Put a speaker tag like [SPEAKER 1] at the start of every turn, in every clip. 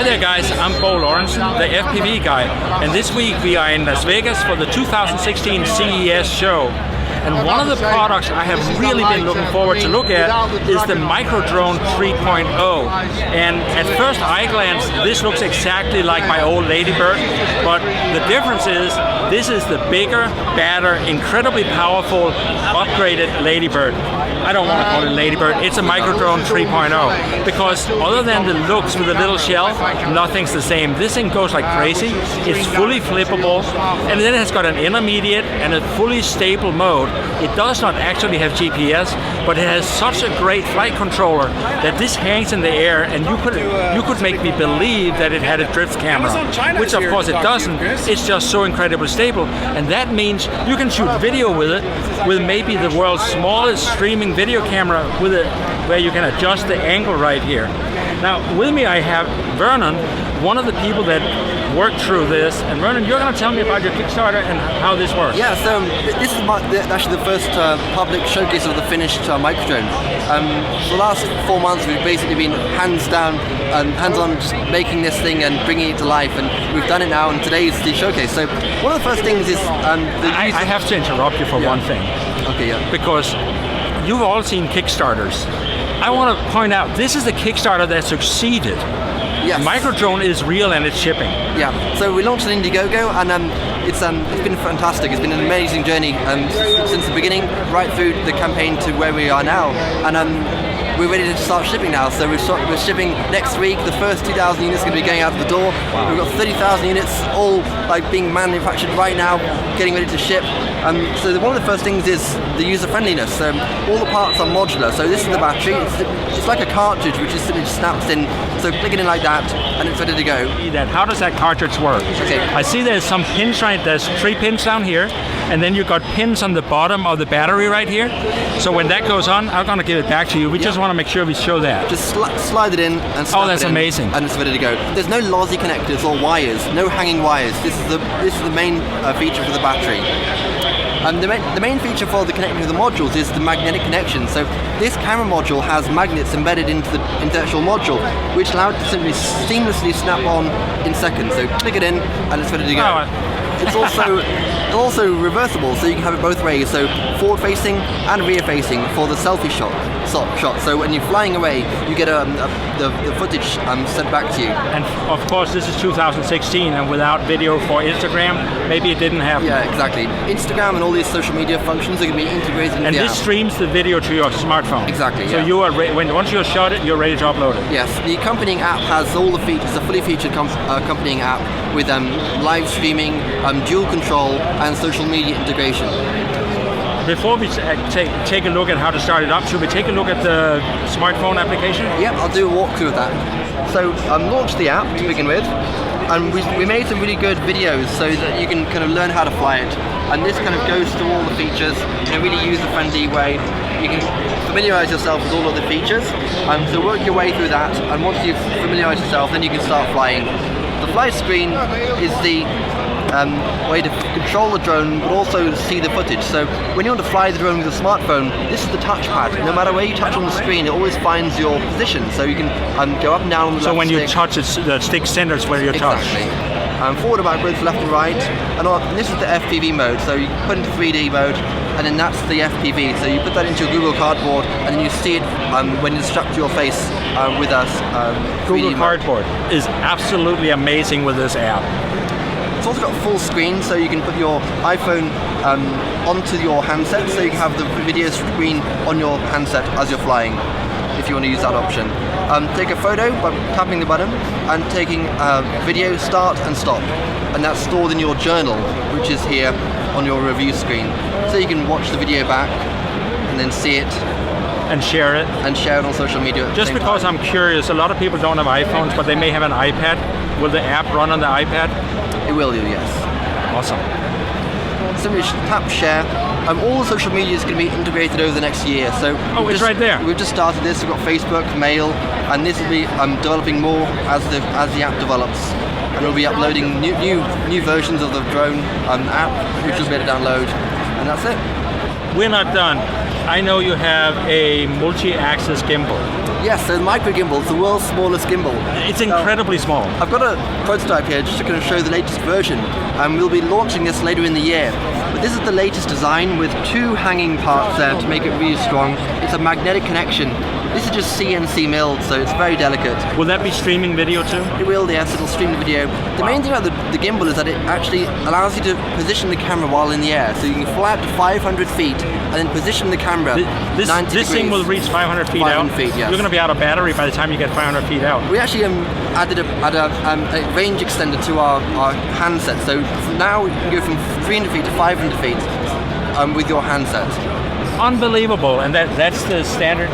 [SPEAKER 1] Hi there guys, I'm Bo Lorentzen, the FPVguy, and this week we are in Las Vegas for the 2016 CES show. And one of the products I have really been looking forward to look at is the MicroDrone 3.0. And at first eye glance, this looks exactly like my old Ladybird, but the difference is this is the bigger, badder, incredibly powerful, upgraded Ladybird. I don't want to call it Ladybird, it's a MicroDrone 3.0, because other than the looks with a little shell, nothing's the same. This thing goes like crazy, it's fully flippable, and then it has got an intermediate and a fully stable mode. It does not actually have GPS, but it has such a great flight controller that this hangs in the air, and you could make me believe that it had a drift camera, which of course it doesn't. It's just so incredibly stable, and that means you can shoot video with it, with maybe the world's smallest streaming video camera with it, where you can adjust the angle right here. Now with me I have Vernon, one of the people that worked through this, and Vernon, you're going to tell me about your Kickstarter and how this works.
[SPEAKER 2] Yeah, so this is actually the first public showcase of the finished MicroDrone. For the last 4 months we've basically been hands-on just making this thing and bringing it to life, and we've done it now, and today is the showcase. So one of the first things is...
[SPEAKER 1] I have to interrupt you for one thing.
[SPEAKER 2] Okay, yeah.
[SPEAKER 1] Because you've all seen Kickstarters. I want to point out, this is the Kickstarter that succeeded.
[SPEAKER 2] Yes.
[SPEAKER 1] MicroDrone is real and it's shipping.
[SPEAKER 2] Yeah, so we launched on Indiegogo, and it's been fantastic. It's been an amazing journey since the beginning, right through the campaign to where we are now. And we're ready to start shipping now. So we're shipping next week. The first 2,000 units are going to be going out the door. Wow. We've got 30,000 units all being manufactured right now, getting ready to ship. So one of the first things is the user friendliness. All the parts are modular. So this is the battery. It's like a cartridge which is simply just snaps in. So click it in like that, and it's ready to go.
[SPEAKER 1] How does that cartridge work?
[SPEAKER 2] Okay.
[SPEAKER 1] I see there's some pins there's 3 pins down here, and then you've got pins on the bottom of the battery right here. So when that goes on, I'm going to give it back to you. We just want to make sure we show that.
[SPEAKER 2] Just slide it in and snap
[SPEAKER 1] that's
[SPEAKER 2] it in,
[SPEAKER 1] amazing.
[SPEAKER 2] And it's ready to go. There's no lossy connectors or wires, no hanging wires. This is the main feature for the battery. The main feature for the connecting of the modules is the magnetic connection. So this camera module has magnets embedded into the actual module, which allow it to simply seamlessly snap on in seconds. So click it in and it's ready to go. It's also reversible, so you can have it both ways, so forward facing and rear facing for the selfie shot. So when you're flying away, you get the footage sent back to you.
[SPEAKER 1] And of course this is 2016, and without video for Instagram, maybe it didn't happen.
[SPEAKER 2] Yeah, exactly. Instagram and all these social media functions are going to be integrated into
[SPEAKER 1] and
[SPEAKER 2] the
[SPEAKER 1] this
[SPEAKER 2] app.
[SPEAKER 1] Streams the video to your smartphone.
[SPEAKER 2] Exactly.
[SPEAKER 1] So you are once you shot it, you're ready to upload it.
[SPEAKER 2] Yes, the accompanying app has all the features, a fully featured accompanying app with live streaming, dual control, and social media integration.
[SPEAKER 1] Before we take a look at how to start it up, should we take a look at the smartphone application?
[SPEAKER 2] Yep, I'll do a walkthrough of that. So launch the app to begin with, and we made some really good videos so that you can kind of learn how to fly it. And this kind of goes through all the features in a really user-friendly way. You can familiarize yourself with all of the features, so work your way through that, and once you've familiarized yourself, then you can start flying. The flight screen is the way to control the drone, but also see the footage. So when you want to fly the drone with a smartphone, this is the touchpad. No matter where you touch on the screen, it always finds your position. So you can go up and down on the left
[SPEAKER 1] So when you
[SPEAKER 2] stick.
[SPEAKER 1] touch it, the stick centers where you touch.
[SPEAKER 2] Exactly. Forward and backwards, left and right. And this is the FPV mode. So you put into 3D mode, and then that's the FPV. So you put that into your Google Cardboard, and then you see it when you strapped to your face with us.
[SPEAKER 1] Google Cardboard is absolutely amazing with this app.
[SPEAKER 2] It's also got full screen, so you can put your iPhone onto your handset, so you can have the video screen on your handset as you're flying, if you want to use that option. Take a photo by tapping the button and taking video start and stop, and that's stored in your journal, which is here on your review screen. So you can watch the video back and then see it.
[SPEAKER 1] And share it.
[SPEAKER 2] And share it on social media.
[SPEAKER 1] Just because I'm curious, a lot of people don't have iPhones, but they may have an iPad. Will the app run on the iPad?
[SPEAKER 2] It will do, yes.
[SPEAKER 1] Awesome.
[SPEAKER 2] Simply tap share. All the social media is going to be integrated over the next year. So
[SPEAKER 1] it's right there.
[SPEAKER 2] We've just started this. We've got Facebook, Mail, and this will be developing more as the app develops. And we'll be uploading new versions of the drone app, which you'll be able to download. And that's it.
[SPEAKER 1] We're not done. I know you have a multi-axis gimbal.
[SPEAKER 2] Yes, so the MicroGimbal is the world's smallest gimbal.
[SPEAKER 1] It's incredibly small.
[SPEAKER 2] I've got a prototype here just to kind of show the latest version, and we'll be launching this later in the year. But this is the latest design with 2 hanging parts there to make it really strong. It's a magnetic connection. This is just CNC milled, so it's very delicate.
[SPEAKER 1] Will that be streaming video too?
[SPEAKER 2] It will, yes, it'll stream the video. The main thing about the gimbal is that it actually allows you to position the camera while in the air. So you can fly up to 500 feet and then position the camera 90 degrees.
[SPEAKER 1] This thing will reach 500 feet
[SPEAKER 2] 500
[SPEAKER 1] out?
[SPEAKER 2] feet, yes.
[SPEAKER 1] You're going to be out of battery by the time you get 500 feet out.
[SPEAKER 2] We actually added a range extender to our handset. So now you can go from 300 feet to 500 feet with your handset.
[SPEAKER 1] Unbelievable, and that's the standard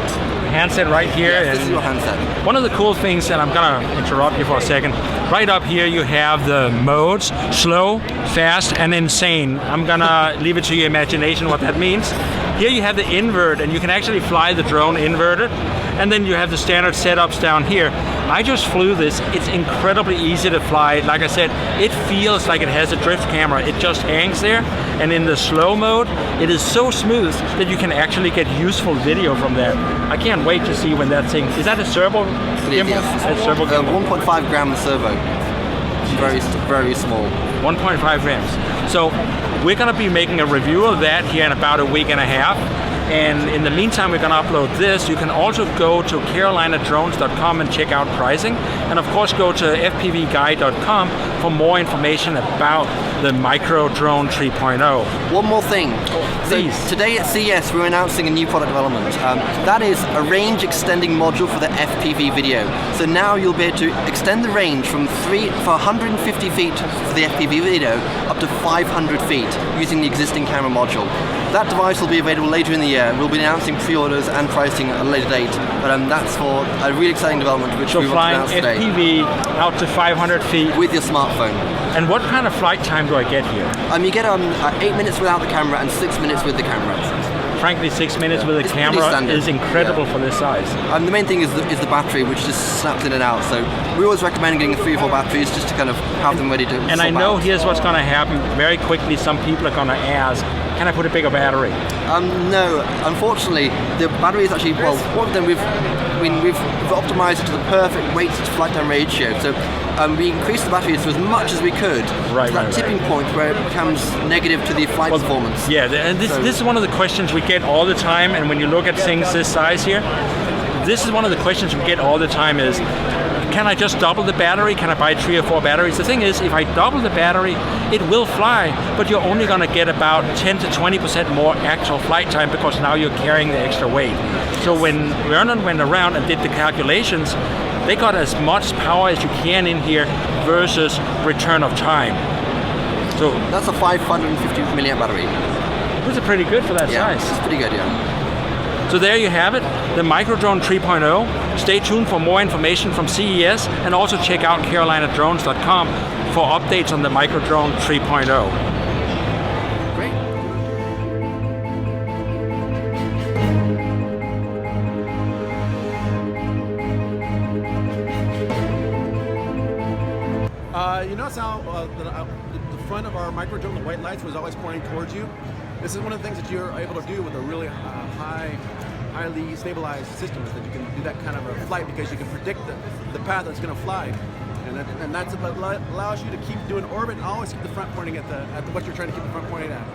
[SPEAKER 1] handset right here.
[SPEAKER 2] Yes, this is your handset.
[SPEAKER 1] One of the cool things, and I'm gonna interrupt you for a second, right up here you have the modes, slow, fast, and insane. I'm gonna leave it to your imagination what that means. Here you have the invert, and you can actually fly the drone inverted, and then you have the standard setups down here. I just flew this. It's incredibly easy to fly. Like I said, it feels like it has a drift camera. It just hangs there, and in the slow mode, it is so smooth that you can actually get useful video from that. I can't wait to see when that thing, is that a servo gimbal?
[SPEAKER 2] Yes.
[SPEAKER 1] A servo gimbal.
[SPEAKER 2] 1.5 gram servo. Very small.
[SPEAKER 1] 1.5 grams. So we're gonna be making a review of that here in about a week and a half. And in the meantime, we're going to upload this. You can also go to carolinadrones.com and check out pricing. And of course, go to FPVguy.com for more information about the MicroDrone 3.0.
[SPEAKER 2] One more thing.
[SPEAKER 1] Please.
[SPEAKER 2] So today at CES, we're announcing a new product development. That is a range extending module for the FPV video. So now you'll be able to extend the range from 150 feet for the FPV video up to 500 feet using the existing camera module. That device will be available later in the year. We'll be announcing pre-orders and pricing at a later date, but that's for a really exciting development which we want to announce today.
[SPEAKER 1] So flying FPV out to 500 feet.
[SPEAKER 2] With your smartphone.
[SPEAKER 1] And what kind of flight time do I get here?
[SPEAKER 2] You get 8 minutes without the camera and 6 minutes with the camera.
[SPEAKER 1] Frankly, 6 minutes with a camera is incredible for this size.
[SPEAKER 2] The main thing is the battery, which just snaps in and out. So we always recommend getting 3 or 4 batteries just to kind of have them ready to
[SPEAKER 1] And I know here's what's going to happen. Very quickly, some people are going to ask, can I put a bigger battery?
[SPEAKER 2] No, unfortunately, the battery is actually, well, what we've done, we've optimized it to the perfect weight to flight time ratio. So we increased the battery to as much as we could.
[SPEAKER 1] Right,
[SPEAKER 2] to that tipping point where it becomes negative to the flight performance.
[SPEAKER 1] Yeah, and this is one of the questions we get all the time, and when you look at things this size here, this is one of the questions we get all the time is, can I just double the battery? Can I buy 3 or 4 batteries? The thing is, if I double the battery, it will fly, but you're only going to get about 10 to 20% more actual flight time because now you're carrying the extra weight. So when Vernon went around and did the calculations, they got as much power as you can in here versus return of time. So
[SPEAKER 2] that's a 550 milliamp battery.
[SPEAKER 1] This is pretty good for that size.
[SPEAKER 2] It's pretty good, yeah.
[SPEAKER 1] So there you have it, the MicroDrone 3.0. Stay tuned for more information from CES, and also check out carolinadrones.com for updates on the MicroDrone 3.0.
[SPEAKER 2] Great.
[SPEAKER 3] You notice how the front of our MicroDrone, the white lights, was always pointing towards you? This is one of the things that you're able to do with a really highly stabilized system, is that you can do that kind of a flight because you can predict the path that's going to fly. And that's what allows you to keep doing orbit and always keep the front pointing at what you're trying to keep the front pointing at.